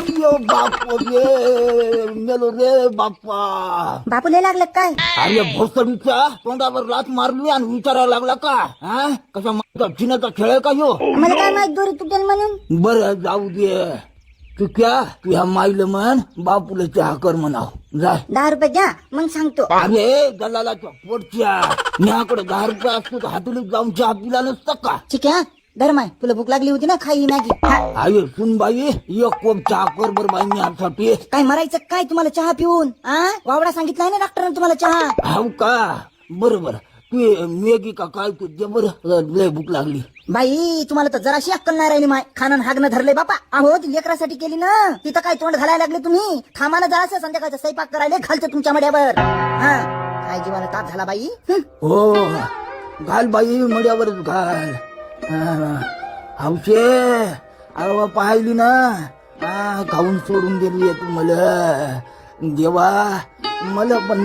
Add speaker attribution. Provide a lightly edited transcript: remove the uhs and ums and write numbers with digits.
Speaker 1: अरे बाप रे, मेलो रे बाप्पा.
Speaker 2: बापूला लागलं काय?
Speaker 1: अरे भोसडीच्या तोंडावर लात मारली आणि विचारायला लागला का? हा कशा माझा चिन्हाचा खेळ आहे का ह्यो?
Speaker 2: मला काय माहित दोरी तुटेल म्हणून.
Speaker 1: बरं जाऊ दे. तू क्या तुझ्या माईला म्हण बापूला चहा कर म्हणाव. जा.
Speaker 2: 10 रुपये द्या मग सांगतो.
Speaker 1: अरे दलालाच्या पोटच्या न्याकडे 10 रुपये असतो तर हातुलीत जाऊन चहा पिला नसतं का?
Speaker 2: ठीक आहे धर्माय, तुला भूक लागली होती ना, खाई मॅगी.
Speaker 1: अरे सुन बाई एक कोप चहा कर बर बाई न्यासाठी.
Speaker 2: काय मरायचं काय तुम्हाला चहा पिऊन? वावडा सांगितलाय ना डॉक्टरने तुम्हाला चहा.
Speaker 1: हाव का? बरोबर. तू मेगी का काय तू दे बरं, लय भूक लागली.
Speaker 2: बाई तुम्हाला तर जराशी अक्कल नाही राहिली माय. खाणं हागणं धरले बापा. अहो ती लेकरासाठी केली ना, तिथं काय तोंड घालायला लागले तुम्ही. थांबानं जरासं संध्याकाळचा स्वयंपाक करायला घालते तुमच्या मड्यावर. काय जीवाला ताप झाला बाई.
Speaker 1: हो घाल बाई मड्यावरच घाल. हौशे अहो पाहिली ना, खाऊन सोडून गेली तू मला. देवा मला पण